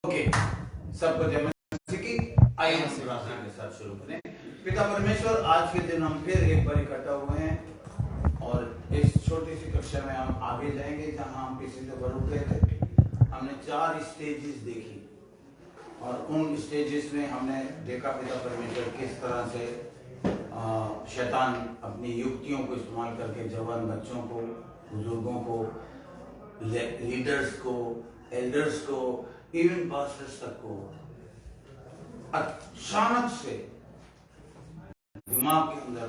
Okay, सबको जय मसीह की। आइए हम प्रार्थना के साथ शुरू करें। पिता परमेश्वर, आज के दिन हम फिर एक बार इकट्ठा हुए हैं और इस छोटी सी कक्षा में हम आगे जाएंगे जहां हम पिछले दफा रुके थे। हमने 4 स्टेजेस देखी और उन स्टेजेस में हमने देखा पिता परमेश्वर किस तरह से शैतान अपनी युक्तियों को इस्तेमाल करके जवान बच्चों को, बुजुर्गों को, लीडर्स को, एल्डर्स को, इवन पास्टर्स तक को अचानक से दिमाग के अंदर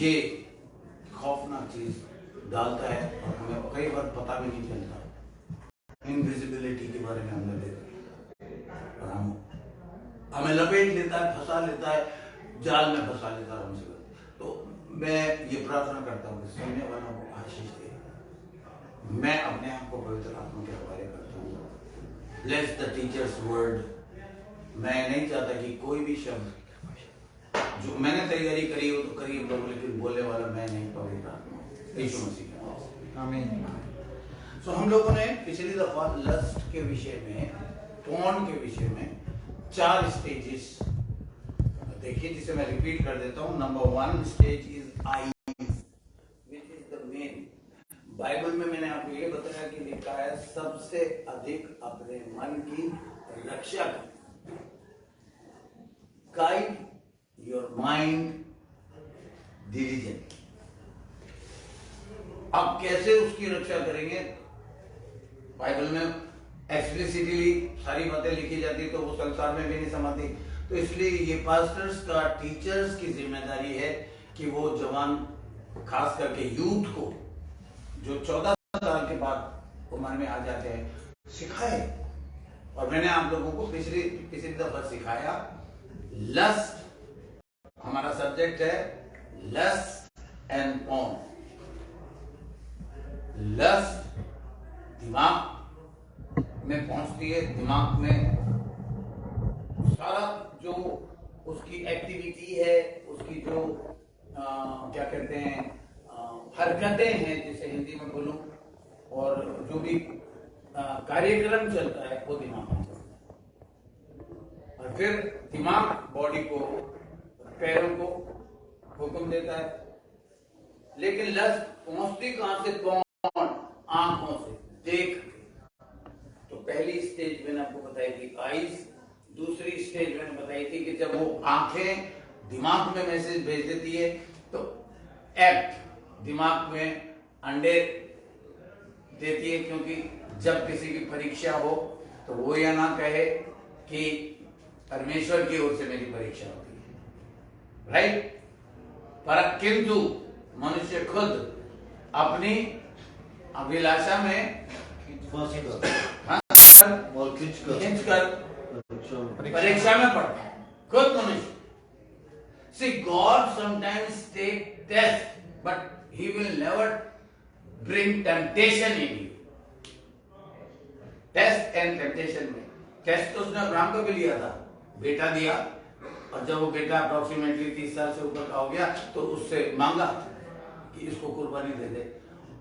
ये खौफनाक चीज डालता है और हमें कई बार पता भी नहीं चलता। इनविजिबिलिटी के बारे में हमने देखा और हमें लपेट लेता है, फंसा लेता है, जाल में फंसा लेता है हमसे। तो मैं ये प्रार्थना करता हूँ कि सुनने वालों को आशीष दे। मैं अपने आप को पवित्र आत्मा के हवाले करता हूँ। Bless the teachers word. मैं नहीं चाहता कि कोई भी शब्द जो मैंने तैयारी करी हो तो करी हो, लेकिन बोलने वाला मैं नहीं, पवित्र आत्मा यीशु मसीह के नाम से। आमीन। सो हम लोगों ने पिछली दफा लस्ट के विषय में, पॉर्न के विषय में 4 स्टेजेस देखिए, जिसे मैं रिपीट कर देता हूँ। Number 1 stage is eyes, which is the main. Bible में मैंने आपको ये बताया कि लिखा है सबसे अधिक अपने मन की रक्षा कर। Guide your mind diligently. आप कैसे उसकी रक्षा करेंगे? बाइबल में एक्सप्लिसिटली सारी बातें लिखी जाती तो वो संसार में भी नहीं समझती। तो इसलिए ये पास्टर्स का, टीचर्स की जिम्मेदारी है कि वो जवान, खास करके यूथ को जो 14 साल के बाद उम्र में आ जाते हैं, सिखाए। और मैंने आप लोगों को पिछली दफा सिखाया, लस्ट हमारा सब्जेक्ट है, लस्ट एंड पॉर्न। लस्ट दिमाग में पहुंचती है, दिमाग में सारा जो उसकी एक्टिविटी है, उसकी जो क्या कहते हैं हरकतें हैं, जिसे हिंदी में बोलूं, और जो भी कार्यक्रम चलता है वो दिमाग में चलता है। और फिर दिमाग बॉडी को, पैरों को हुक्म देता है। लेकिन लस्ट पहुंचती कहां से? कौन? आंखों से, देख। तो पहली स्टेज मैंने आपको बताई थी आईज। दूसरी स्टेज मैंने बताई थी कि जब वो आंखें दिमाग में मैसेज भेज देती है तो एक्ट दिमाग में अंडे देती है, क्योंकि जब किसी की परीक्षा हो तो वो या ना कहे कि परमेश्वर की ओर से मेरी परीक्षा होती है, राइट? पर किंतु मनुष्य खुद अपनी अभिलाषा में खींचकर परीक्षा में पड़ता है, खुद मनुष्य। See, God sometimes take test, but He will never bring temptation in you. Test and temptation में टेस्ट तो उसने अब्राहम को भी लिया था, बेटा दिया, और जब वो बेटा अप्रोक्सीमेटली 30 साल से ऊपर का हो गया तो उससे मांगा कि इसको कुर्बानी दे दे,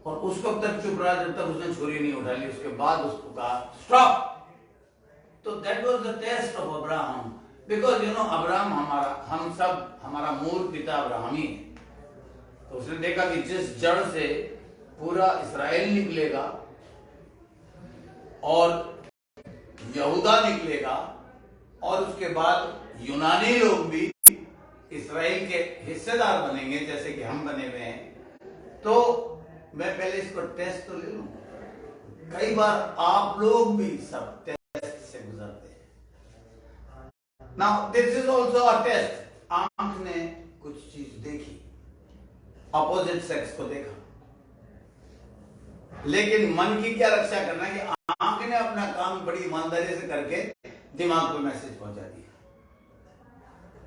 और उस वक्त तक चुप रहा जब तक उसने छुरी नहीं उठा ली। उसके बाद उसको कहा स्टॉप। तो that was the test of Abraham, because Abraham हमारा मूल पिता अब्राहम ही है। तो उसने देखा कि जिस जड़ से पूरा इस्राएल निकलेगा और यहूदा निकलेगा, और उसके बाद यूनानी लोग भी इस्राएल के हिस्सेदार बनेंगे जैसे कि हम बने हुए हैं, तो मैं पहले इसको टेस्ट तो ले लूं। कई बार आप लोग भी सब टेस्ट से गुजरते हैं। Now this is also a test. आंख ने कुछ चीज देखी, अपोजिट सेक्स को देखा, लेकिन मन की क्या रक्षा करना है कि आंख ने अपना काम बड़ी ईमानदारी से करके दिमाग को मैसेज पहुंचा दिया।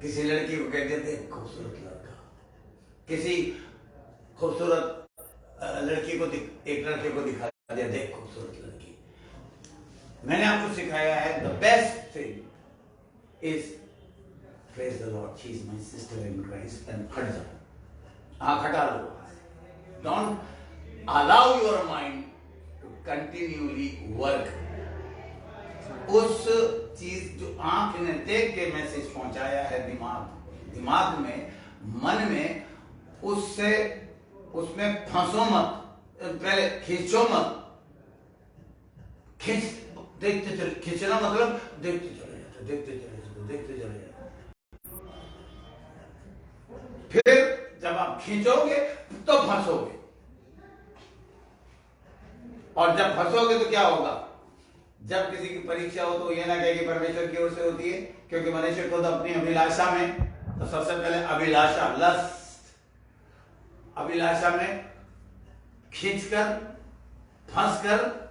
किसी लड़की को कह देते खूबसूरत लड़का, किसी खूबसूरत लड़की को एक लड़के को दिखा दिया, देख खूबसूरत लड़की। मैंने आपको सिखाया है the best thing is praise the lord, she is my sister in Christ, and हट जाओ, आंख हटा लो। Don't allow your mind to continually work उस चीज जो आंख ने देख के मैसेज पहुंचाया है दिमाग में, मन में, उससे उसमें फंसो मत, पहले खींचो मत। देखते चले, खींचना मतलब देखते चले जाते, देखते चले जाते, देखते चले जाते। फिर जब आप खींचोगे तो फंसोगे, और जब फंसोगे तो क्या होगा? जब किसी की परीक्षा हो तो ये ना कहे कि परमेश्वर की ओर से होती है, क्योंकि मनुष्य खुद अपनी अभिलाषा में, तो सबसे पहले अभिलाषा, लस्ट, अभिलाषा में खींचकर, फंसकर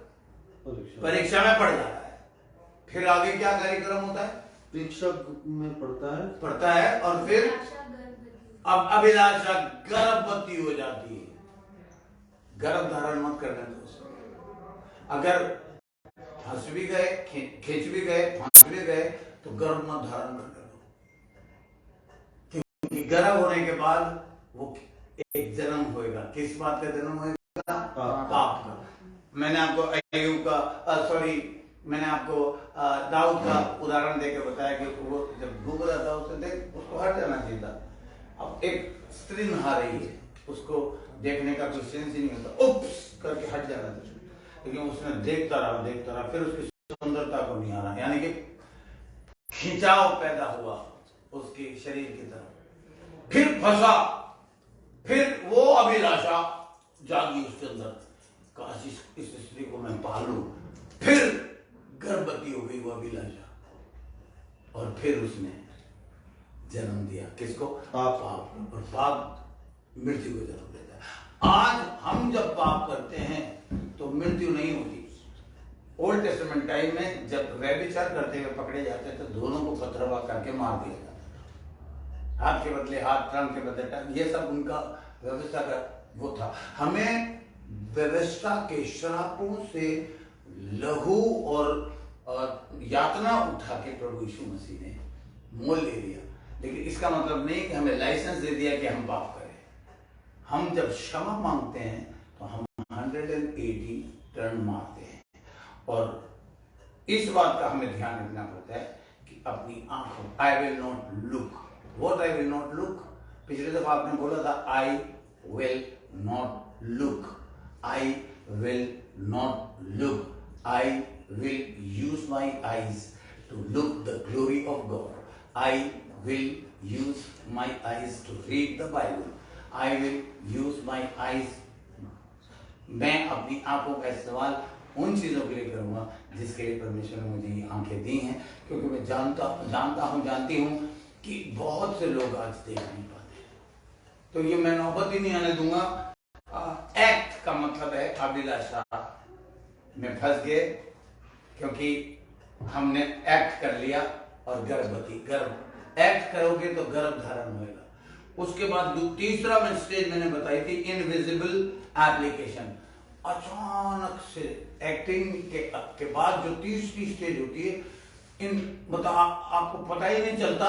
परीक्षा में पड़ जाता है। फिर आगे क्या कार्यक्रम होता है? परीक्षा में पढ़ता है और फिर अब अभिलाषा गर्भवती हो जाती है। गर्भ धारण मत करने दो उसको। अगर फंस भी गए, खींच भी गए, फंस भी गए, तो गर्भ मत धारण कर दो, क्योंकि गर्भ होने के बाद वो एक जन्म होएगा। किस बात का जन्म होएगा? पाप का। मैंने आपको अय्यूब का मैंने आपको दाऊद का उदाहरण देकर बताया कि वो जब डूब रहा था, उसे देख उसको हट जाना चाहिए था। अब एक स्त्री नहा रही है, उसको देखने का कोई सेंस ही नहीं होता, उप्स करके हट जाना था, लेकिन उसने देखता रहा, फिर उसकी सुंदरता को निहारा, यानी कि खिंचाव पैदा हुआ उसके शरीर की तरफ। फिर फंसा, फिर वो अभिलाषा जागी उसके अंदर, काश इस स्त्री को मैं पालूं। फिर गर्भवती हो गई वो अभिलाषा, और फिर उसने जन्म दिया। किसको? पाप। और पाप मृत्यु को जन्म देता है। आज हम जब पाप करते हैं तो मृत्यु नहीं होती। ओल्ड टेस्टामेंट टाइम में जब व्यभिचार करते हुए पकड़े जाते तो दोनों को पथरवा करके मार दिया जाता, हाथ के बदले हाथ, टांग के बदले टांग, ये सब उनका व्यवस्था का वो था। हमें व्यवस्था के श्रापों से लहू और यातना उठा के प्रभु यीशु मसीह ने मोल ले लिया। लेकिन इसका मतलब नहीं कि हमें लाइसेंस दे दिया कि हम पाप करें। हम जब क्षमा मांगते हैं तो हम 180 टर्न मारते हैं, और इस बात का हमें ध्यान रखना पड़ता है कि अपनी आंखों, I will not look, what I will not look. पिछले दफा आपने बोला था I will not look, I will not look, I will use my eyes to look the glory of God. I will use my eyes to read the Bible. I will use my eyes. मैं अपनी आंखों का इस्तेमाल उन चीजों के लिए करूंगा जिसके लिए परमेश्वर ने मुझे ये आंखें दी हैं, क्योंकि मैं जानती हूँ कि बहुत से लोग आज देख नहीं पाते। तो ये मैं नौबत ही नहीं आने दूंगा। एक्ट का मतलब है अभिलाषा में फंस गए, क्योंकि हमने एक्ट कर लिया, और गर्भ एक्ट करोगे तो गर्भ धारण होएगा। उसके बाद तीसरा स्टेज मैंने बताई थी, इनविजिबल एप्लीकेशन। अचानक से एक्टिंग के बाद जो तीसरी स्टेज होती है, आपको पता ही नहीं चलता,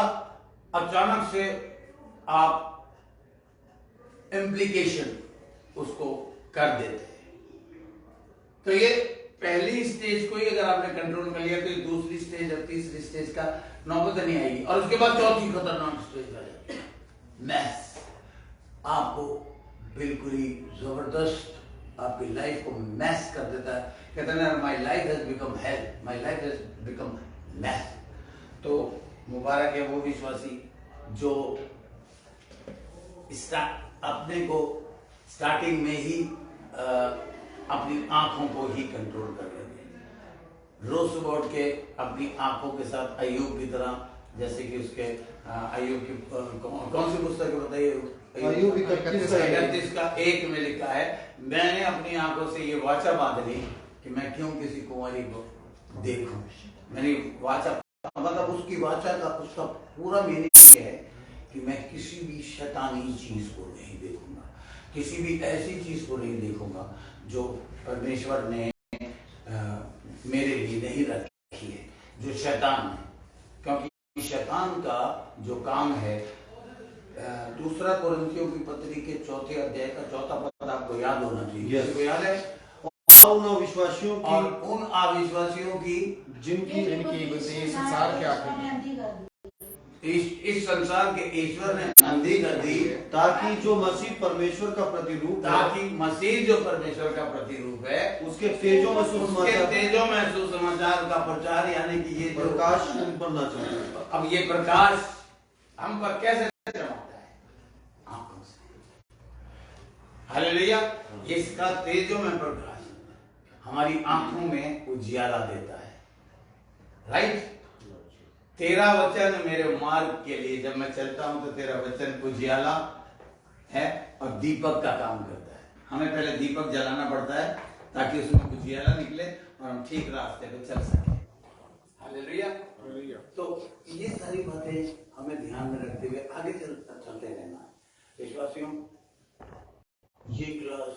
अचानक से आप इम्प्लीकेशन उसको कर देते हैं। तो ये पहली स्टेज को ही अगर आपने कंट्रोल कर लिया तो दूसरी स्टेज और तीसरी स्टेज का नौबत नहीं आएगी। और उसके बाद चौथी खतरनाक स्टेज आ जाती है, मैस। आपको बिल्कुल ही जबरदस्त आपकी लाइफ को मैस कर देता है। कहते हैं my life has become hell, my life has become mess. तो मुबारक है वो विश्वासी जो अपने को स्टार्टिंग में ही अपनी आंखों को ही कंट्रोल कर लेंगे। रोज सुबह उठ के अपनी आंखों के साथ अय्यूब की तरह, जैसे कि उसके अय्यूब की कौन सी पुस्तक है बताइए? अय्यूब 31 का 1 में लिखा है, मैंने अपनी आंखों से ये वाचा बांध ली कि मैं क्यों किसी कुंवारी को देखूं। मैंने वाचा मतलब उसकी वाचा का उसका पूरा मीनिंग है कि मैं किसी भी शैतानी चीज को नहीं देखूंगा, किसी भी ऐसी चीज को नहीं देखूंगा जो परमेश्वर ने मेरे लिए नहीं रखी है, जो शैतान है। क्योंकि शैतान का जो काम है, 2 कोरिन्थियों की पत्री के 4 अध्याय का 4 पद आपको याद होना चाहिए। yes. याद है? उन अविश्वासियों और की उन अविश्वासियों की जिनकी बुद्धि संसार के आखिर इस संसार के ईश्वर ने अंधी कर दी, ताकि जो मसीह परमेश्वर का प्रतिरूप है, ताकि मसीह जो परमेश्वर का प्रतिरूप है उसके तेजो में सुसमाचार का प्रचार, यानी कि ये जो प्रकाश बनना चाहिए। अब ये प्रकाश हम पर कैसे चमकता है? आंखों से। हालेलुया। इसका तेजो में प्रकाश हमारी आंखों में उजियाला देता है। राइट। तेरा वचन मेरे मार्ग के लिए, जब मैं चलता हूं तो तेरा वचन उजियाला है और दीपक का काम करता है। हमें पहले दीपक जलाना पड़ता है ताकि उसमें उजियाला निकले और हम ठीक रास्ते पे चल सके। हालेलुया। तो ये सारी बातें हमें ध्यान में रखते हुए आगे चलते रहना। विश्वासियों, ये क्लास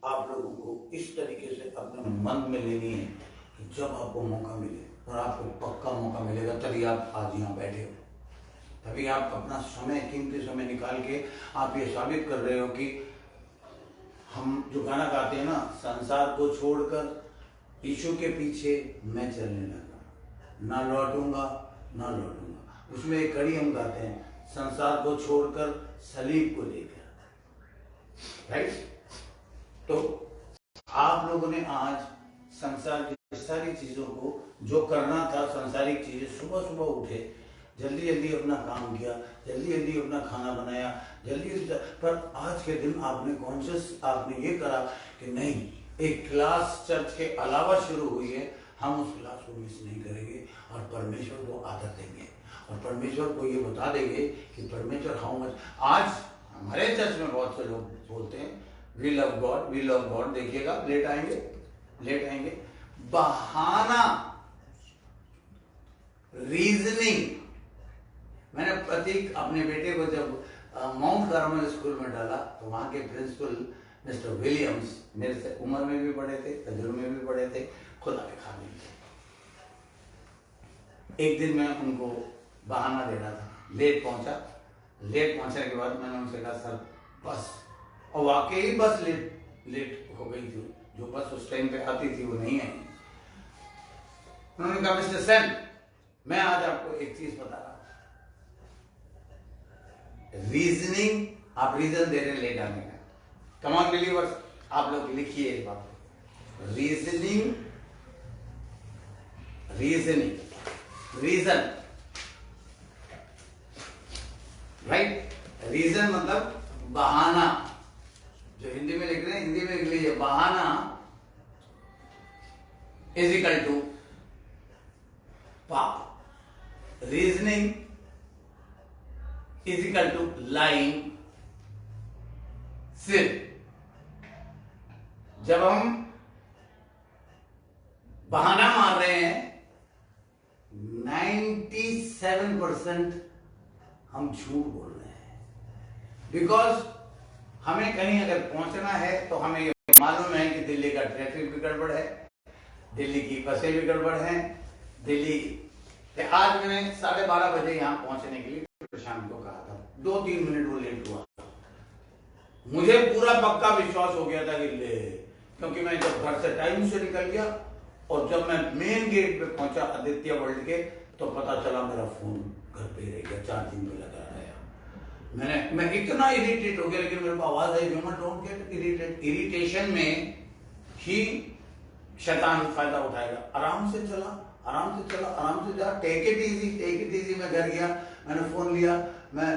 आप लोगों को इस तरीके से अपने मन में लेनी है कि जब आपको मौका मिले, और आपको पक्का मौका मिलेगा, तभी आप आज यहाँ बैठे हो, तभी आप अपना समय, कीमती समय निकाल के आप ये साबित कर रहे हो कि हम जो गाना गाते हैं ना, संसार को छोड़कर यीशु के पीछे मैं चलने लगा, ना लौटूंगा ना लौटूंगा। उसमें एक कड़ी हम गाते हैं, संसार को छोड़कर सलीब को लेकर। राइट। तो आप लोगों ने आज संसार की सारी चीजों को जो करना था, संसारिक चीजें, सुबह सुबह उठे, जल्दी जल्दी अपना काम किया, जल्दी जल्दी अपना खाना बनाया, जल्दी जल्दी, पर आज के दिन आपने कॉन्शियस आपने ये करा कि नहीं, एक क्लास चर्च के अलावा शुरू हुई है, हम उस क्लास को मिस नहीं करेंगे और परमेश्वर को आदर देंगे और परमेश्वर को ये बता देंगे कि परमेश्वर हाउ मच। आज हमारे चर्च में बहुत से लोग बोलते हैं we love God, we love God. देखिएगा, लेट आएंगे, बहाना, रीजनिंग। मैंने प्रतीक अपने बेटे को जब माउंट कार्मल स्कूल में डाला तो वहां के प्रिंसिपल मिस्टर विलियम्स मेरे से उम्र में भी बड़े थे, तजुर्बे में भी बड़े थे, खुदा के खामिल थे। एक दिन मैं उनको बहाना दे रहा था, लेट पहुंचने के बाद मैंने उनसे कहा सर बस, और वाकई बस लेट हो गई थी, जो बस उस टाइम पे आती थी वो नहीं आई। उन्होंने कहा मिस्टर सेन, मैं आज आपको एक चीज बता रहा हूं, रीजनिंग, आप रीजन दे रहे हैं लेट आने का। कम ऑन बिलीवर्स, आप लोग लिखिए इस बात को, रीजन, राइट। रीजन मतलब बहाना, जो हिंदी में लिख रहे हैं, हिंदी में लिख लीजिए, बहाना इज इक्वल टू पाप। Reasoning is equal to lying, सिर्फ जब हम बहाना मार रहे हैं 97% हम झूठ बोल रहे हैं। बिकॉज हमें कहीं अगर पहुंचना है तो हमें ये मालूम है कि दिल्ली का ट्रैफिक भी गड़बड़ है, दिल्ली की बसें भी गड़बड़ हैं, दिल्ली। आज मैंने 12:30 बजे यहाँ पहुंचने के लिए प्रशांत को कहा था, 2-3 मिनट वो लेट हुआ। मुझे पूरा पक्का विश्वास हो गया था कि ले, क्योंकि मैं जब घर से टाइम से निकल गया और जब मैं मेन गेट पे पहुंचा आदित्य वर्ल्ड के, तो पता चला मेरा फोन घर पे रह गया, चार्जिंग पे लगा रहा। मैं इतना इरिटेट हो गया, लेकिन मेरे को आवाज आई, human don't get irritate. Irritation में ही शैतान फायदा उठाएगा। आराम से जा, टेक इट इजी। मैं घर गया, मैंने फोन लिया, मैं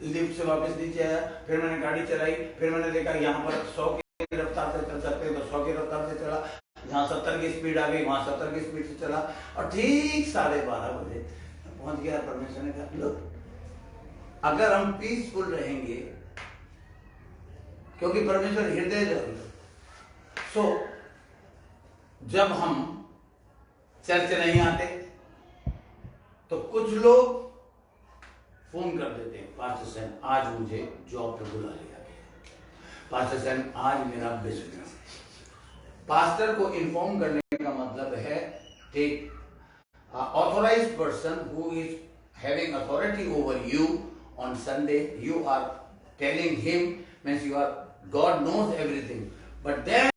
लिफ्ट से वापस नीचे आया, फिर मैंने गाड़ी चलाई, फिर मैंने देखा यहाँ पर 100 की रफ्तार से चल सकते हैं तो 100 की रफ्तार से चला, जहाँ 70 की स्पीड आ गई वहां 70 की स्पीड से चला, और ठीक 12:30 बजे पहुंच गया। परमेश्वर ने कहा लो, अगर हम पीसफुल रहेंगे, क्योंकि परमेश्वर हृदय जरूर, सो जब हम चर्च नहीं आते तो कुछ लोग फोन कर देते हैं, पास्टर सैन आज मुझे जॉब पे बुला लिया गया, पास्टर सैन आज मेरा बिजनेस। पास्टर को इन्फॉर्म करने का मतलब है take authorized person who is having authority over you on Sunday, you are telling him, means you are, God knows everything, but then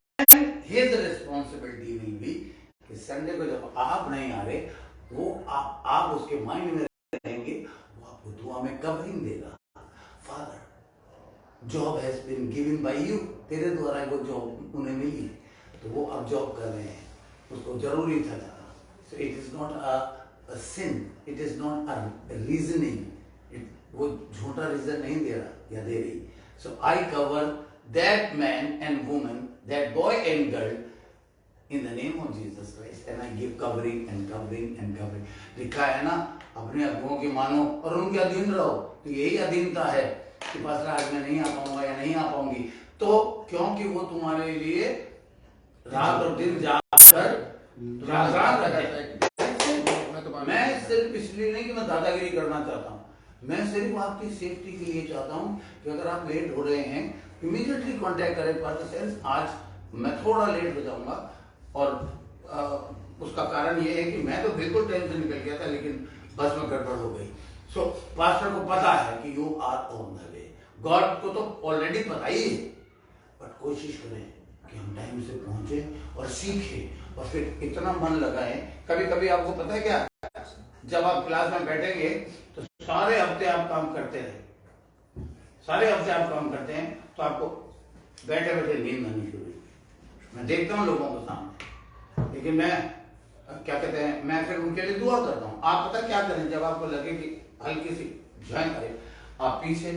his responsibility will be कि Sunday को जब आप नहीं आ रहे, वो आप उसके माइंड में रहेंगे, वो आपको दुआ में कवरिंग देगा। Father, job has been given by you, तेरे द्वारा वो जॉब उन्हें मिली, तो वो अब जॉब कर रहे हैं, उसको जरूरी था जाना। So it is not a sin, it is not a reasoning, वो झूठा रीजन नहीं दे रहा या दे रही। So I cover that man and woman, that boy and girl in the name of Jesus Christ, and I give covering and covering and covering। लिखा है ना, अपने अगुओं की मानो और उनके अधीन रहो। तो यही अधीनता है कि पास्टर आज मैं नहीं आ पाऊंगा या नहीं आ पाऊंगी, तो क्योंकि वो तुम्हारे लिए रात और दिन जाकर रात मैं सिर्फ इसलिए नहीं कि मैं दादागिरी करना चाहता हूँ, मैं सिर्फ आपकी सेफ्टी के लिए चाहता हूँ कि अगर आप लेट हो रहे हैं, इमीडिएटली कांटेक्ट करें पास्टर सेल्स, आज मैं थोड़ा लेट हो जाऊंगा। और उसका कारण ये है कि मैं तो बिल्कुल टाइम से निकल गया था, लेकिन बस में गड़बड़ हो गई। सो पास्टर को पता है कि you are on the way, God को तो ऑलरेडी पता ही है, बट कोशिश करें कि हम टाइम से पहुंचे और सीखें, और फिर इतना मन लगाएं। कभी कभी आपको पता है क्या, जब आप क्लास में बैठेंगे तो सारे हफ्ते आप काम करते रहे, सारे हफ्ते आप काम करते हैं, तो आपको बैठे बैठे नींद आनी शुरू। मैं देखता हूँ लोगों को सामने, लेकिन मैं क्या कहते हैं, मैं फिर उनके लिए दुआ करता हूँ। आप पता क्या करें, जब आपको लगे कि हल्की सी ज्वाइन करे, आप पीछे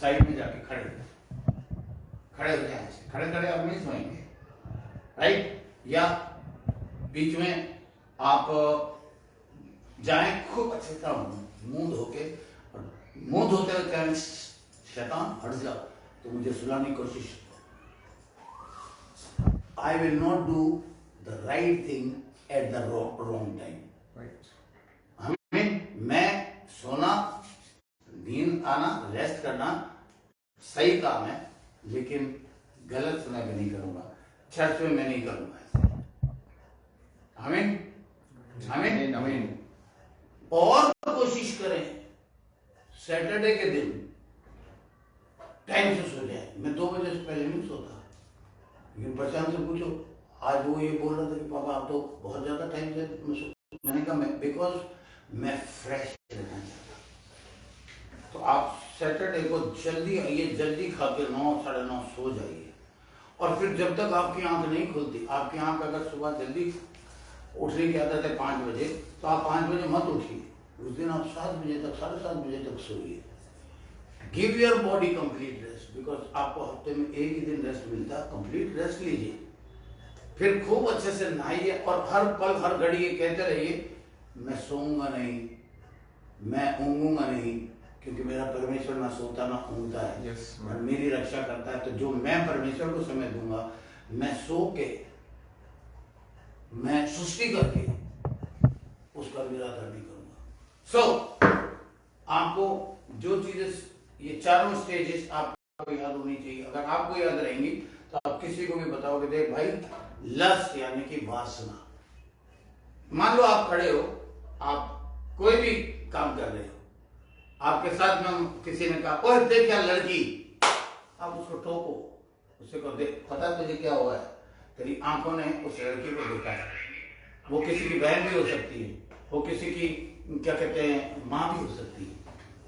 साइड में जाके खड़े हो जाए, खड़े खड़े आप नहीं सोएंगे, राइट? या बीच में आप जाएं खूब अच्छे से मुंह धोके, और मुंह धोते हुए कहें शैतान हट जा, तो मुझे सुलाने की कोशिश। I will not do the right thing at the wrong time. Right. मैं सोना, नींद आना, रेस्ट करना सही काम है, लेकिन गलत समय पे नहीं करूंगा, चर्च में मैं नहीं करूंगा। आमीन, आमीन, आमीन। और कोशिश करें सैटरडे के दिन टाइम से सो जाए। मैं 2 बजे से पहले नहीं सोता, लेकिन प्रशांत से पूछो, आज वो ये बोल रहा था कि पापा आप तो बहुत ज्यादा टाइम से, मैंने कहा मैं बिकॉज मैं फ्रेश रहना चाहता। तो आप सैटरडे को जल्दी आइए, जल्दी खा के 9 साढ़े 9 सो जाइए, और फिर जब तक आपकी आंख नहीं खुलती, आपकी आंख अगर सुबह जल्दी उठने की आदत है 5 बजे, तो आप 5 बजे मत उठिए, उस दिन आप 7 बजे तक, 7:30 बजे तक सोइए। Give your body complete rest, because आपको हफ्ते में एक ही दिन रेस्ट मिलता है, कंप्लीट रेस्ट लीजिए, फिर खूब अच्छे से नहाइए, और हर पल हर घड़ी ये कहते रहिए, मैं सोऊंगा नहीं, मैं ऊँगूंगा नहीं, क्योंकि मेरा परमेश्वर ना सोता ना ऊँगता है, और मेरी रक्षा करता है। तो जो मैं परमेश्वर को समय दूंगा, मैं सो के, मैं सृष्टि करके उसका निराकरण नहीं करूंगा। सो आपको जो चीजें, ये चारों स्टेजेस आपको याद होनी चाहिए। अगर आपको याद रहेंगी तो आप किसी को भी बताओगे, देख भाई, लस्ट यानी कि वासना। मान लो आप खड़े हो, आप कोई भी काम कर रहे हो, आपके साथ में किसी ने कहा, ओए देख क्या लड़की, आप उसको टोको, उससे कहो, देख पता तुझे क्या हुआ है, तेरी आंखों ने उस लड़की को देखा है, वो किसी की बहन भी हो सकती है, वो किसी की क्या कहते हैं माँ भी हो सकती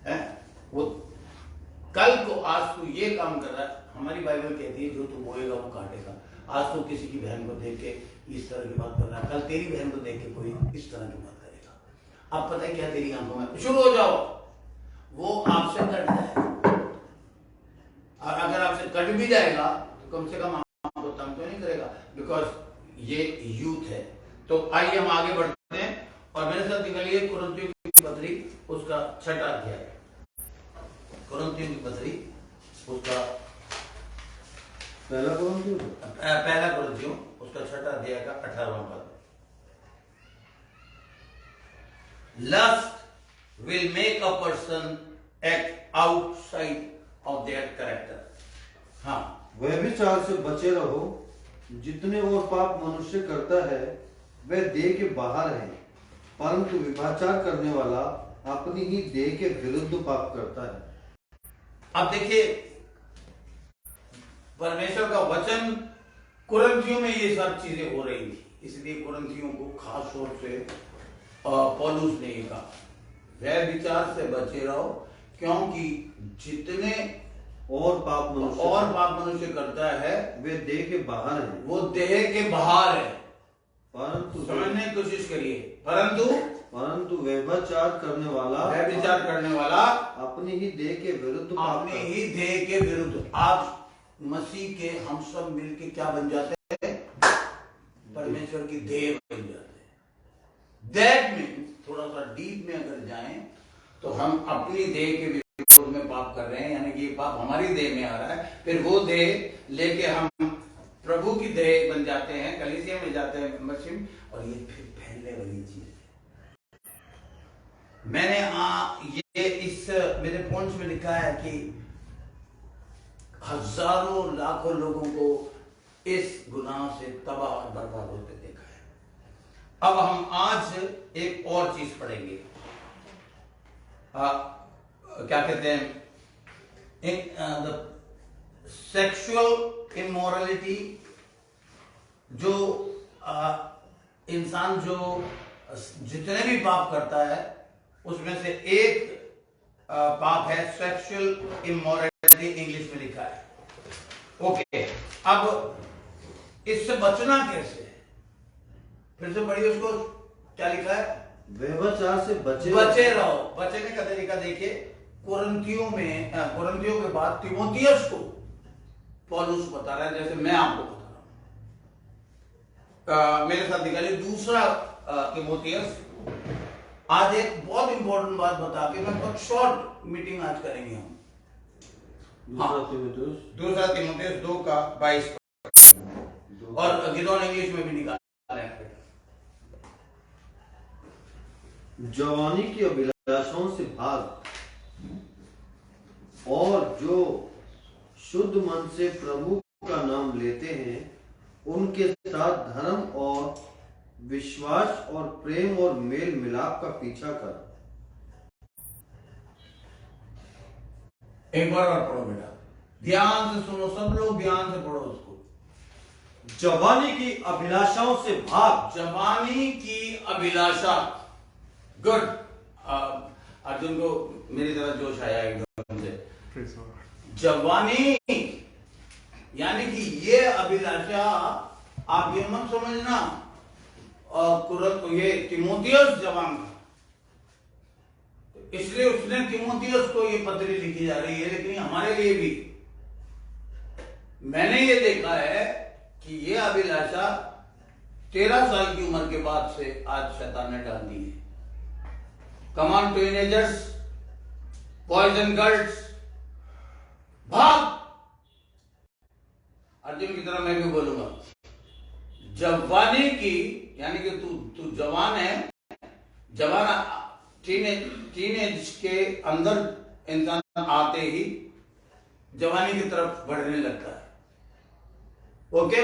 है, वो कल को, आज तू ये काम कर रहा है, हमारी बाइबल कहती है जो तू बोएगा वो काटेगा। आज तू किसी की बहन को देख के इस तरह की बात कर रहा है, कल तेरी बहन को देख के कोई इस तरह की बात करेगा। अब पता है क्या, तेरी आंखों में शुरू हो जाओ, वो आपसे कट जाएगा, और अगर आपसे कट भी जाएगा तो कम से कम आपको तंग तो नहीं करेगा, बिकॉज ये यूथ है। तो आइए हम आगे बढ़ते हैं, और मेरे साथ निकलिए कुरिन्थियों की पत्री, उसका 6वां अध्याय। कुरिन्थियों की पत्री, उसका पहला कुरिन्थियों, उसका 6वां अध्याय का 18वां पद। Lust will make a person act outside of their character. हाँ, व्यभिचार से बचे रहो, जितने और पाप मनुष्य करता है वह देह के बाहर है, परंतु व्यभिचार करने वाला अपनी ही देह के विरुद्ध पाप करता है। अब देखिए, परमेश्वर का वचन कुरिन्थियों में ये सब चीजें हो रही थी, इसलिए कुरिन्थियों को खास तौर से पौलुस ने ये कहा, वह विचार से बचे रहो, क्योंकि जितने और पाप मनुष्य करता है वे देह के बाहर है, वो देह के बाहर है। परंतु समझने की कोशिश करिए, परंतु व्यभिचार करने वाला अपनी ही देह के विरुद्ध अपने ही देह के विरुद्ध। आज मसीह के हम सब मिलके क्या बन जाते हैं? परमेश्वर की देह बन जाते हैं। दैट मीन्स थोड़ा सा डीप में अगर जाएं तो हम अपनी देह के विरोध में पाप कर रहे हैं, यानी कि ये पाप हमारी देह में आ रहा है, फिर वो देह लेके हम प्रभु की देह बन जाते हैं, कलीसिया में जाते हैं मसीह, और ये फिर फैलने वाली चीज है। मैंने ये इस मेरे पॉइंट्स में लिखा है कि हजारों लाखों लोगों को इस गुनाह से तबाह और बर्बाद होते देखा है। अब हम आज एक और चीज पढ़ेंगे, क्या कहते हैं, सेक्सुअल इमोरलिटी। जो इंसान जो जितने भी पाप करता है उसमें से एक पाप है सेक्सुअल इमोरलिटी, इंग्लिश में लिखा है। ओके, अब इससे बचना कैसे है? फिर से पढ़िए उसको, क्या लिखा है? व्यभिचार से बचे रहो। बचने का तरीका देखिए, कुरिन्थियों के बाद तीमुथियुस को पौलुस बता रहा है, जैसे मैं आपको बता रहा हूं। मेरे साथ निकालिए दूसरा तीमुथियुस। आज एक बहुत इंपॉर्टेंट बात बता के मैं बहुत शॉर्ट मीटिंग आज करेंगे हम। दूसरा तीमुथियुस 2:22 और गिदोन इंग्लिश में भी निकाल रहे हैं। जवानी की अभिलाषाओं से भाग, और जो शुद्ध मन से प्रभु का नाम लेते हैं उनके साथ धर्म और विश्वास और प्रेम और मेल मिलाप का पीछा कर। एक बार और पढ़ो बेटा, ध्यान से सुनो, सब लोग ध्यान से पढ़ो उसको। जवानी की अभिलाषाओं से भाग। जवानी की अभिलाषा, गुड। अर्जुन को मेरी तरह जोश आया एकदम से। जवानी यानी कि ये अभिलाषा, आप ये मत समझना ये तीमुथियुस जवान था, इसलिए उसने तीमुथियुस को ये पत्री लिखी जा रही है, लेकिन हमारे लिए भी मैंने ये देखा है कि ये अभिलाषा 13 साल की उम्र के बाद से आज शैतान ने डाल दी है। Come on teenagers, boys and girls, भाग। अर्जुन की तरह मैं भी बोलूंगा, जवानी की यानी कि तू जवान है, जवान टीनेज के अंदर इंसान आते ही जवानी की तरफ बढ़ने लगता है। ओके,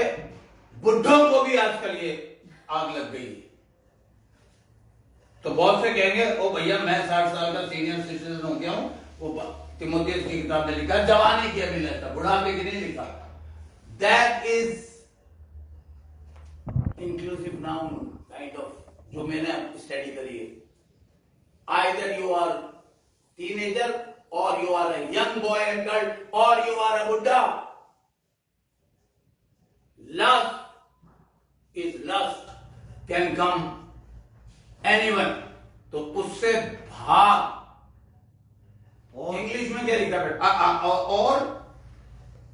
बुढ़ों को भी आजकल ये आग लग गई है। तो बहुत से कहेंगे ओ भैया मैं 60 साल का सीनियर सिटीजन हो गया हूं। वो तीमुथियुस की किताब में लिखा जवानी की अभिलाषा, बुढ़ापे की नहीं लिखा। That is inclusive noun kind of, जो मैंने स्टडी करी है। आइदर यू आर टीनेजर और you are a young boy and girl और यू आर अ बुड्ढा। Lust is lust, can come anyone, तो उससे भाग। इंग्लिश में क्या लिखा बेटा?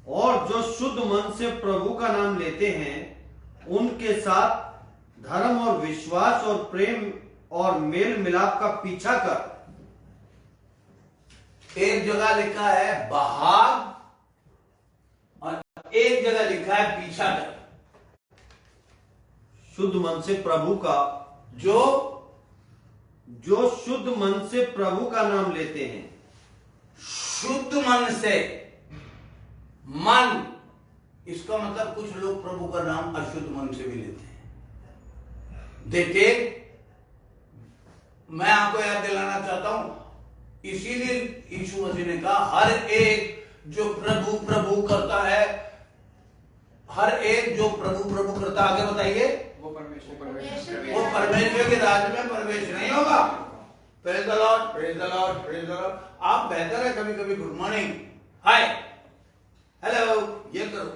और जो शुद्ध मन से प्रभु का नाम लेते हैं उनके साथ धर्म और विश्वास और प्रेम और मेल मिलाप का पीछा कर। एक जगह लिखा है भाग और एक जगह लिखा है पीछा कर। शुद्ध मन से प्रभु का, जो शुद्ध मन से प्रभु का नाम लेते हैं। शुद्ध मन से, मन, इसका मतलब कुछ लोग प्रभु का नाम अशुद्ध मन से भी लेते हैं। देखिए, मैं आपको याद दिलाना चाहता हूं, इसीलिए यीशु मसीह ने कहा हर एक जो प्रभु प्रभु करता है हर एक जो प्रभु प्रभु करता, आगे बताइए, वो परमेश्वर वो परमेश्वर के राज्य में प्रवेश नहीं होगा। Praise the Lord, praise the Lord, praise the Lord. आप बेहतर है कभी कभी गुड मॉर्निंग, हाय, हेलो, ये करो,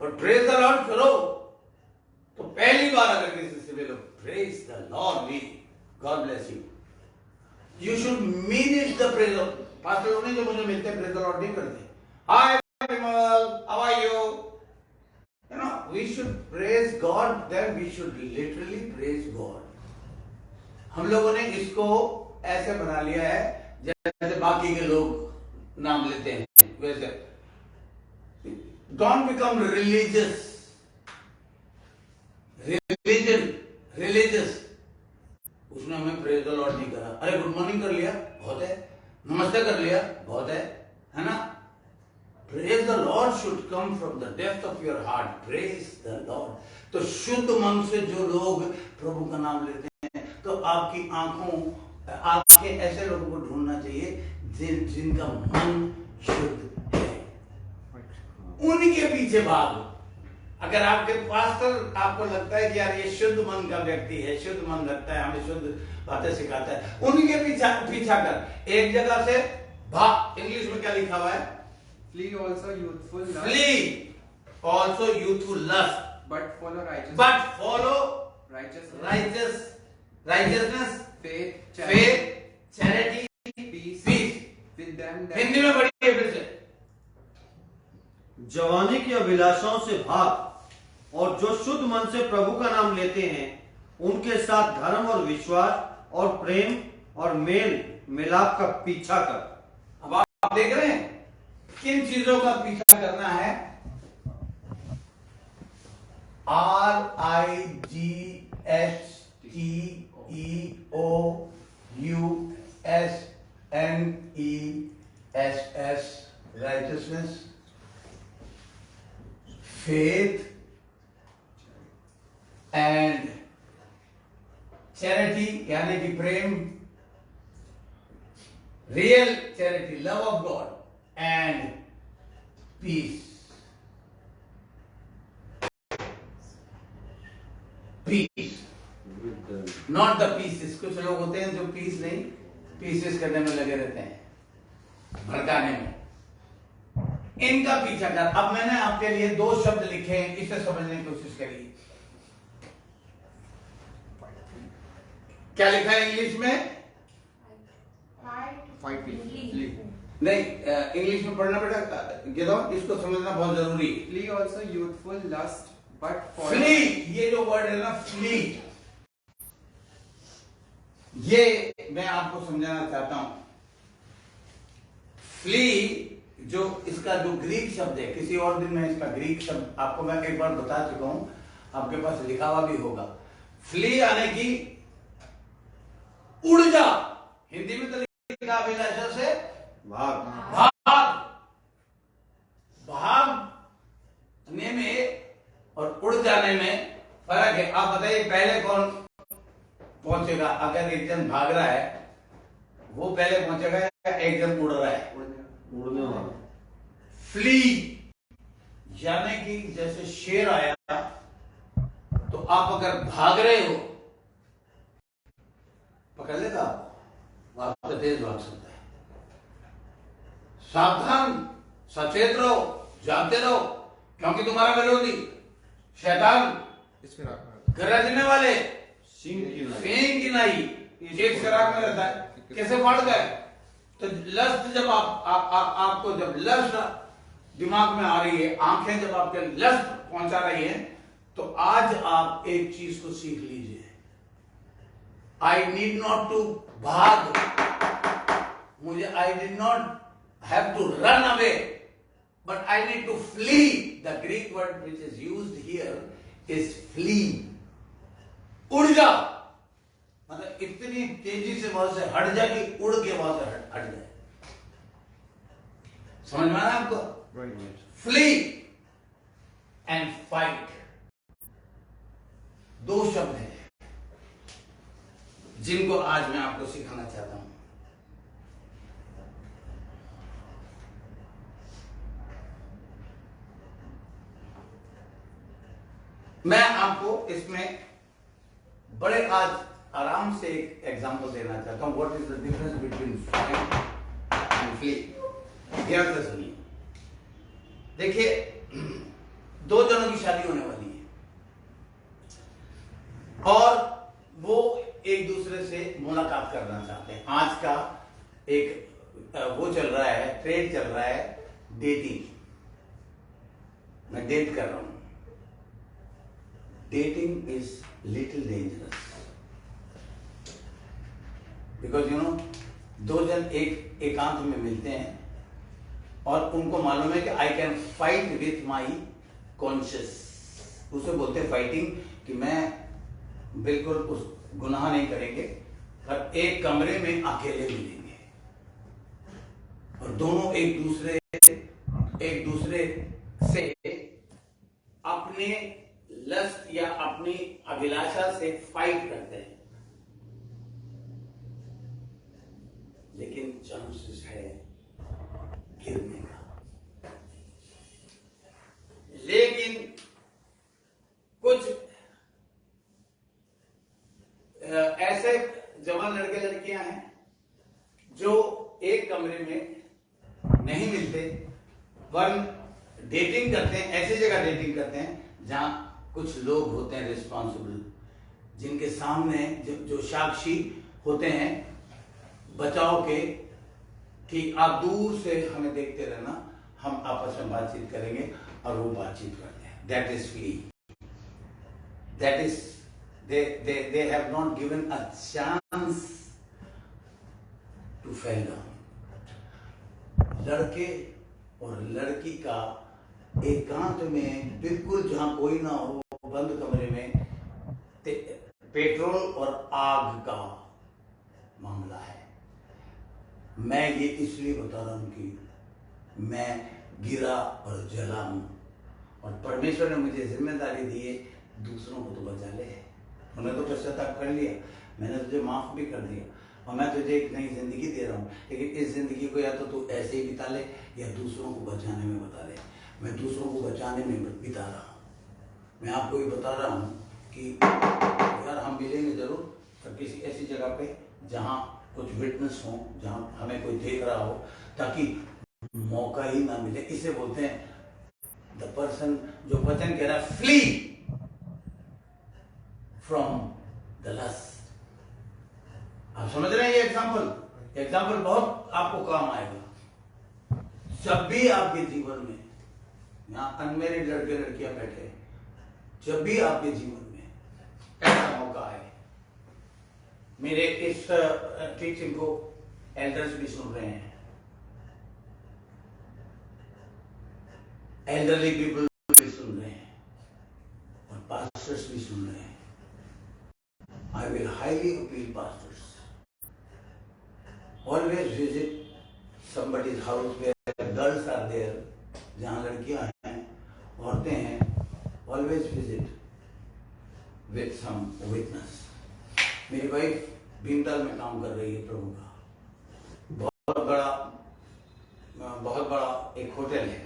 और प्रेज द लॉर्ड करो तो पहली बार अगर किसी से बोलो praise the Lord me, God bless you, you should mean it the praise of. Pastor लोग जो मुझे मिलते हैं प्रेज द लॉर्ड नहीं करते, hi how are you, you know, we should praise God, then we should literally praise God. हम लोगों ने इसको ऐसे बना लिया है जैसे बाकी के लोग नाम लेते हैं वैसे। Don't become religious. Religious. उसने हमें प्रेज द लॉर्ड नहीं करा, अरे गुड मॉर्निंग कर लिया बहुत है, नमस्ते कर लिया बहुत है ना। Praise the Lord should come from the depth of your heart. Praise the Lord. तो शुद्ध मन से जो लोग प्रभु का नाम लेते हैं, तो आपकी आंखों, आपके ऐसे लोगों को ढूंढना चाहिए जिनका मन शुद्ध है, उनके पीछे भागो। अगर आपके पास्टर आपको लगता है कि यार ये शुद्ध मन का व्यक्ति है, शुद्ध मन रखता है, हमें शुद्ध बातें सिखाता है, उनके पीछा कर। एक जगह से भाग, इंग्लिश में क्या लिखा हुआ है? Flee also youthful lust. Flee also youthful lust. But follow righteousness. But follow righteousness, faith, charity, peace. With them that Hindi में पढ़िए फिर से। जवानी की अभिलाषाओं से भाग, और जो शुद्ध मन से प्रभु का नाम लेते हैं उनके साथ धर्म और विश्वास और प्रेम और मेल मिलाप का पीछा कर। अब आप देख रहे हैं किन चीजों का पीछा करना है? RIGHTEOUSNESS, righteousness, faith and charity, यानी कि प्रेम, real charity, love of God and peace. Peace, not the pieces. कुछ लोग होते हैं जो पीस नहीं, पीसेस करने में लगे रहते हैं, भड़काने में। इनका पीछा कर। अब मैंने आपके लिए 2 शब्द लिखे हैं, इसे समझने की कोशिश करिए। क्या लिखा है इंग्लिश में? fight नहीं, इंग्लिश में पढ़ना बेटा, इसको समझना बहुत जरूरी है। Flee also youthful lust, but follow. Flee, ये जो वर्ड है ना फ्ली, ये मैं आपको समझाना चाहता हूं। फ्ली जो इसका जो ग्रीक शब्द है, किसी और दिन में इसका ग्रीक शब्द आपको मैं एक बार बता चुका हूं, आपके पास लिखा हुआ भी होगा। फ्ली आने की उड़ जा, हिंदी में तो लिखा अभिलाषा से भाग। भागने में और उड़ जाने में फर्क है। आप बताइए पहले कौन पहुंचेगा? अगर एक जन भाग रहा है वो पहले पहुंचेगा या एक जन उड़ रहा है? उड़ने वाला। फ्ली यानी कि जैसे शेर आया तो आप अगर भाग रहे हो पकड़ लेगा आपको, आपसे तेज भाग सकता है। सावधान, सचेत रहो, जानते रहो, क्योंकि तुम्हारा विरोधी शैतान गरजने वाले सिंह की नाई एक फिराक में रहता है। कैसे फाड़ गए? तो लस्ट जब आपको जब लस्ट दिमाग में आ रही है, आंखें जब आपके लस्ट पहुंचा रही हैं, तो आज आप एक चीज को सीख लीजिए। आई नीड नॉट टू भाग, मुझे I did not have to run away, but I need to flee. The Greek word which is used here is flee. उड़ जा, मतलब इतनी तेजी से वहां से हट जा कि उड़ के वहां से हट जाए। समझ में आ रहा है आपको? Flee and fight, 2 शब्द हैं जिनको आज मैं आपको सिखाना चाहता हूं। मैं आपको इसमें बड़े आज आराम से एक एग्जांपल देना चाहता हूं। What is the difference between fight and flee. ध्यान से सुनिए। देखिए, दो जनों की शादी होने वाली है और वो एक दूसरे से मुलाकात करना चाहते हैं। आज का एक वो चल रहा है, ट्रेंड चल रहा है, डेटिंग। मैं डेट कर रहा हूं। Dating is little dangerous because you know, दो जन एक एकांत में मिलते हैं और उनको मालूम है कि I can fight with my conscious. उसे बोलते हैं फाइटिंग, कि मैं बिल्कुल उस गुनाह नहीं करेंगे और एक कमरे में अकेले मिलेंगे और दोनों एक दूसरे से अपने लस्ट या अपनी अभिलाषा से फाइट करते हैं, लेकिन चांसेस है गिरने का। लेकिन कुछ ऐसे जवान लड़के लड़कियां हैं जो एक कमरे में नहीं मिलते, वरन डेटिंग करते हैं। ऐसी जगह डेटिंग करते हैं जहां कुछ लोग होते हैं रिस्पॉन्सिबल, जिनके सामने जो साक्षी होते हैं बचाव के, कि आप दूर से हमें देखते रहना, हम आपस में बातचीत करेंगे, और वो बातचीत करते हैं। That is free. That is they have not given a chance to fall down. लड़के और लड़की का एकांत में, बिल्कुल जहां कोई ना हो, बंद कमरे में, पेट्रोल और आग का मामला है। मैं ये इसलिए बता रहा हूं कि मैं गिरा और जला हूं और परमेश्वर ने मुझे जिम्मेदारी दी है, दूसरों को तो बचा ले। उन्हें तो पश्चाताप कर लिया, मैंने तुझे माफ भी कर दिया और मैं तुझे एक नई जिंदगी दे रहा हूँ, लेकिन इस जिंदगी को या तो तू ऐसे ही बिता ले या दूसरों को बचाने में बता ले। मैं दूसरों को बचाने में बिता रहा हूँ। मैं आपको ये बता रहा हूँ कि यार हम मिलेंगे जरूर, पर किसी ऐसी जगह पे जहाँ कुछ विटनेस हो, जहाँ हमें कोई देख रहा हो, ताकि मौका ही ना मिले। इसे बोलते हैं द पर्सन, जो वचन कह रहा है, फ्ली फ्रॉम द लस्ट। आप समझ रहे हैं? ये एग्जाम्पल बहुत आपको काम आएगा। जब भी आपके जीवन में, यहां अनमेरिड लड़के लड़कियां बैठे, जब भी आपके जीवन में ऐसा मौका आए, मेरे इस टीचिंग को एल्डर्स भी सुन रहे हैं, एल्डरली पीपल भी सुन रहे हैं और पास्टर्स भी सुन रहे हैं। I will highly appeal pastors. Always visit somebody's house where girls are there, जहाँ लड़कियाँ हैं, औरतें हैं। Always visit with some witness. मेरी वाइफ भीमताल में काम कर रही है प्रभु का। बहुत बड़ा एक होटल है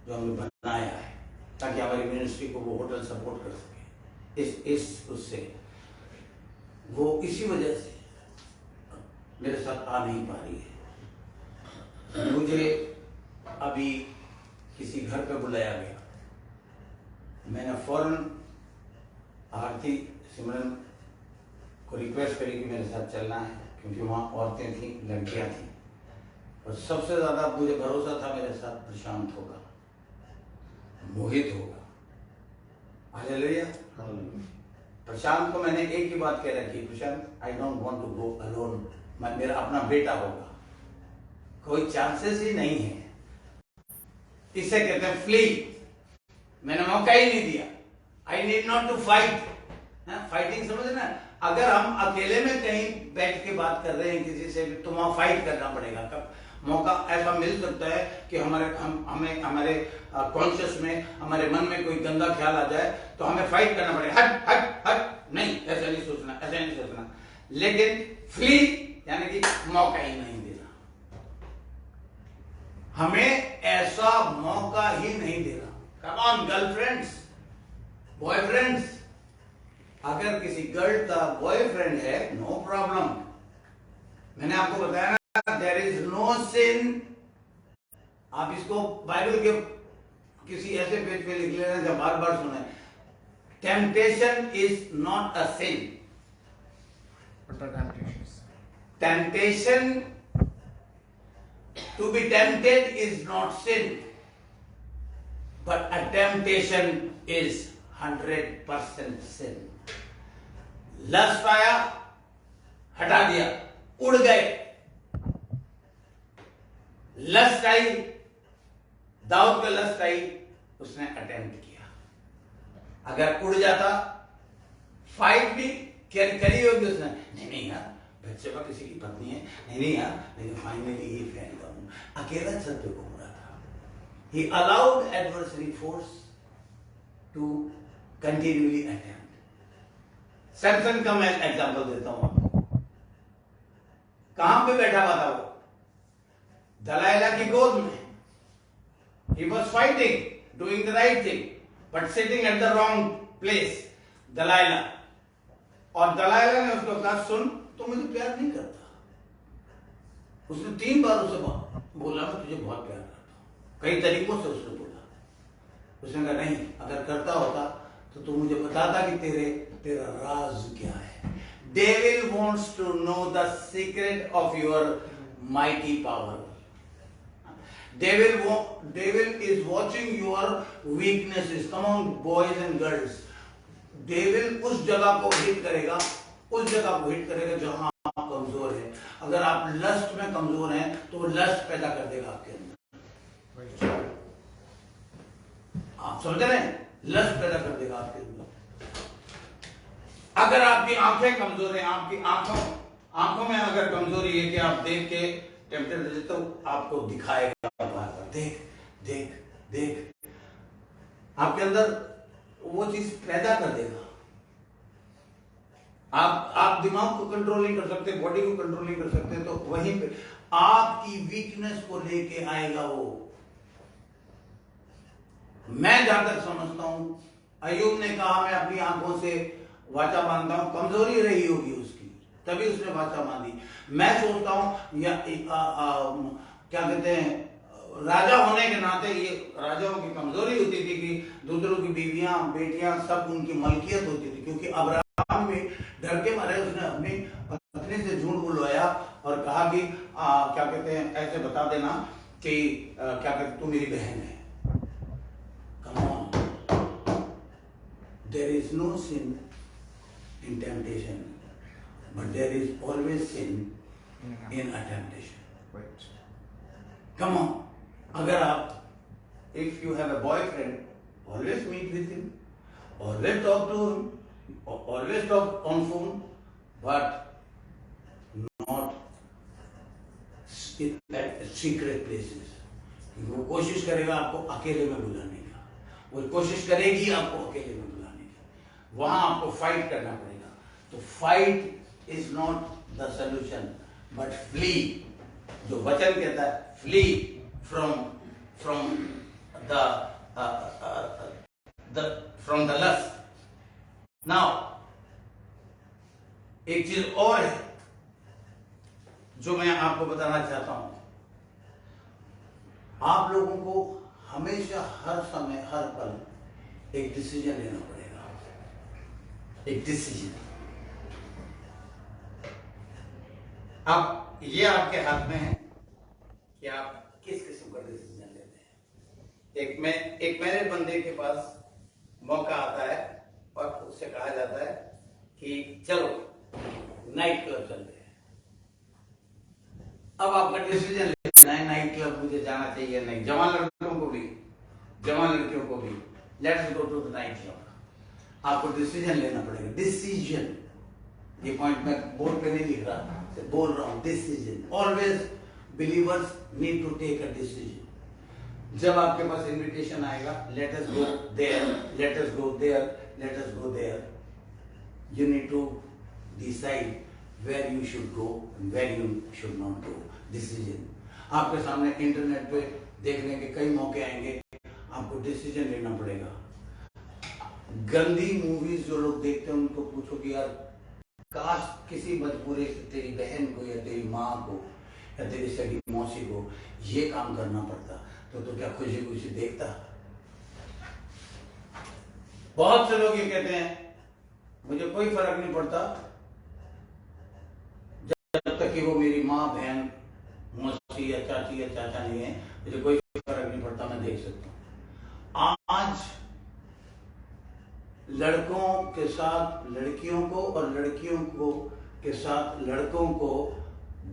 जो हमने बनाया है, ताकि हमारी मिनिस्ट्री को वो होटल सपोर्ट कर सके। उससे वो इसी वजह से मेरे साथ आ नहीं पा रही है। मुझे अभी किसी घर पे बुलाया गया, मैंने फौरन आरती सिमरन को रिक्वेस्ट करी कि मेरे साथ चलना है, क्योंकि वहाँ औरतें थी, लड़कियाँ थी, और सबसे ज़्यादा मुझे भरोसा था मेरे साथ प्रशांत होगा, मोहित होगा। हालेलुया। प्रशांत को मैंने एक ही बात कह रखी, Prashant I don't want to go alone, मेरा अपना बेटा होगा, कोई चांसेस ही नहीं है। इसे कहते हैं फ्ली। मैंने मौका ही नहीं दिया। I need not to fight. Fighting समझ ना, अगर हम अकेले में कहीं बैठ के बात कर रहे हैं किसी से, तो वहां फाइट करना पड़ेगा। कब मौका ऐसा मिल सकता है कि हमारे कॉन्शियस में, हमारे मन में कोई गंदा ख्याल आ जाए, तो हमें फाइट करना पड़ेगा। हट हट हट, नहीं ऐसा नहीं सोचना, ऐसा नहीं सोचना। लेकिन फ्ली यानी कि मौका ही नहीं देना, हमें ऐसा मौका ही नहीं देना। कम ऑन गर्लफ्रेंड्स, बॉयफ्रेंड अगर किसी गर्ल का बॉयफ्रेंड है, नो प्रॉब्लम। मैंने आपको बताया ना, देयर इज नो सिन। आप इसको बाइबल के किसी ऐसे पेज पे लिख लेना जब बार बार सुने, temptation is not a sin. What are temptations? Temptation, to be tempted is not sin, but a temptation is 100% sin. Lust आया, हटा दिया, उड़ गए। लस्ट आई, दाऊद पे लस्ट आई, उसने अटेम्प्ट किया। अगर उड़ जाता, फाइट भी करी होगी उसने, नहीं यार, बच्चे किसी की पत्नी है, नहीं यार, लेकिन फाइनली ही फ्रेंड का हूं, अकेला छत पे घूम रहा था। He allowed adversary force to continually attempt. Samson का मैं एग्जांपल देता हूं आपको। कहां पे बैठा हुआ था वो? दलाइला की गोद में। He was fighting, doing the right thing, but sitting at the wrong place. दलाइला, और दलाइला ने उसको कहा, सुन, तो मुझे प्यार नहीं करता। उसने 3 बार उसे बोला, मैं तुझे बहुत प्यार करता हूं। कई तरीकों से उसने बोला। उसने कहा, नहीं, अगर करता होता तो तू मुझे बताता कि तेरा राज क्या है। Devil wants to know the secret of your mighty power. Devil is watching your weaknesses. Come on, boys and girls. Devil उस जगह को हिट करेगा, जहां आप कमजोर हैं। अगर आप लस्ट में कमजोर हैं तो वो लस्ट पैदा कर देगा आपके अंदर। आप समझ रहे हैं? लस्ट पैदा कर देगा आपके अंदर। अगर आपकी आंखें कमजोर हैं, आपकी आंखों में अगर कमजोरी है कि आप देख के टेम्पटेड हो, तो आपको दिखाएगा बार-बार, देख। आपके अंदर वो चीज पैदा कर देगा। आप दिमाग को कंट्रोल नहीं कर सकते, बॉडी को कंट्रोल नहीं कर सकते, तो वहीं पे आपकी वीकनेस को लेके आएगा वो। मैं जहां तक समझता हूं, अय्यूब ने कहा, मैं अपनी आंखों से वाचा बांधता हूं। कमजोरी रही होगी उसकी, तभी उसने वाचा बांधी। मैं सोचता हूं क्या कहते हैं, राजा होने के नाते ये राजाओं की कमजोरी होती थी कि दूसरों की बीवियां, बेटियां सब उनकी मलकियत होती थी। क्योंकि अब्राहम भी डर के मारे उसने अपनी पत्नी से झूठ बुलवाया और कहा कि क्या कहते हैं, ऐसे बता देना कि क्या कहते, तू मेरी बहन है। Come on, there is no sin in temptation, but there is always sin in a temptation. Come on, अगर आप, if you have a boyfriend, always meet with him, always talk to him, always talk on phone, but not at secret places. वो कोशिश करेगा आपको अकेले में बुलाने का, वो कोशिश करेगी आपको अकेले में बुलाने की, वहां आपको फाइट करना पड़ेगा। तो fight is not the solution, but flee. जो वचन कहता है, flee from the lust. Now, एक चीज और है जो मैं आपको बताना चाहता हूं। आप लोगों को हमेशा, हर समय, हर पल एक डिसीजन लेना पड़ेगा। एक डिसीजन। अब ये आपके हाथ में है कि आप किस किस्म का डिसीजन लेते हैं। एक मेरे बंदे के पास मौका आता है और उससे कहा जाता है कि चलो नाइट क्लब चलते हैं। अब आपका डिसीजन लेना है, नाइट क्लब मुझे जाना चाहिए नहीं। जवान लड़कों को भी, जवान लड़कियों को भी, let's go to the night club. आपको डिसीजन लेना पड़ेगा। डिसीजन, ये पॉइंट मैं बोर्ड पे नहीं लिख रहा, बोल रहा हूं। Decision, always believers need to take a decision. जब आपके पास इनविटेशन आएगा, let us go there, let us go there, let us go there, you need to decide where you should go and where you should not go. Decision. आपके सामने internet पे देखने के कई मौके आएंगे, आपको डिसीजन लेना पड़ेगा। गंदी मूवीज जो लोग देखते हैं उनको पूछो कि यार काश किसी मजबूरी से तेरी बहन को या तेरी माँ को या तेरी सगी मौसी को ये काम करना पड़ता तो क्या खुशी खुशी देखता। बहुत से लोग ये कहते हैं मुझे कोई फर्क नहीं पड़ता जब तक कि वो मेरी माँ बहन मौसी या चाची या चाचा नहीं है, मुझे कोई फर्क नहीं पड़ता, मैं देख सकता हूँ। आज लड़कों के साथ लड़कियों को और लड़कियों को के साथ लड़कों को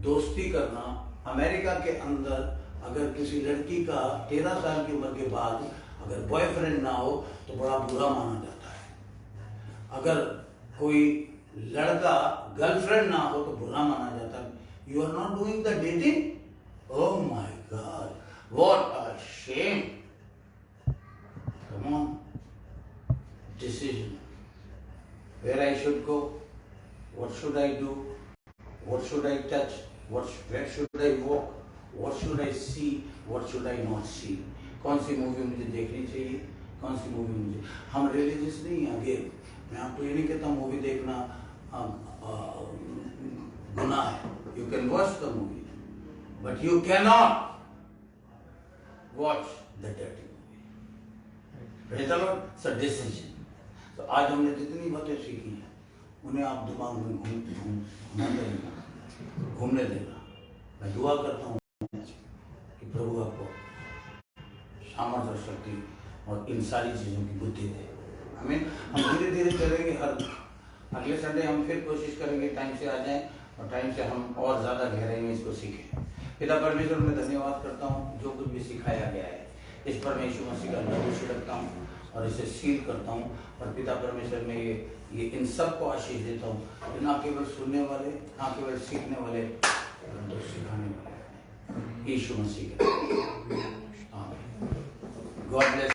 दोस्ती करना, अमेरिका के अंदर अगर किसी लड़की का 13 साल की उम्र के बाद अगर बॉयफ्रेंड ना हो तो बड़ा बुरा माना जाता है। अगर कोई लड़का गर्लफ्रेंड ना हो तो बुरा माना जाता है। You are not doing the dating? Oh my god, what a shame. Come on, decision where I should go, what should I do, what should I touch, where should I walk, what should I see, what should I not see, कौन सी movie मुझे देखनी चाहिए, कौन सी movie मुझे, हम religious नहीं हैं। Again मैं आपको ये नहीं कहता मूवी देखना गुनाह है। You can watch the movie but you can not watch the dirty movie. It's a decision. तो आज हमने जितनी बातें सीखी हैं उन्हें आप दिमाग में घूमने देना। मैं दुआ करता हूँ कि प्रभु आपको सामर्थ्य और शक्ति और इन सारी चीज़ों की बुद्धि दे। हमें हम धीरे धीरे चलेंगे। हर अगले संडे हम फिर कोशिश करेंगे टाइम से आ जाएं और टाइम से हम और ज़्यादा गहराई में इसको सीखें। पिता परमेश्वर में धन्यवाद करता हूँ जो कुछ भी सिखाया गया है इस पर मैं यीशु मसीह का नाम छिड़कता हूँ और इसे सील करता हूँ। और पिता परमेश्वर में ये इन सब को आशीष देता हूँ, ना केवल सुनने वाले, ना केवल सीखने वाले, परंतु सिखाने वाले यीशु मसीह के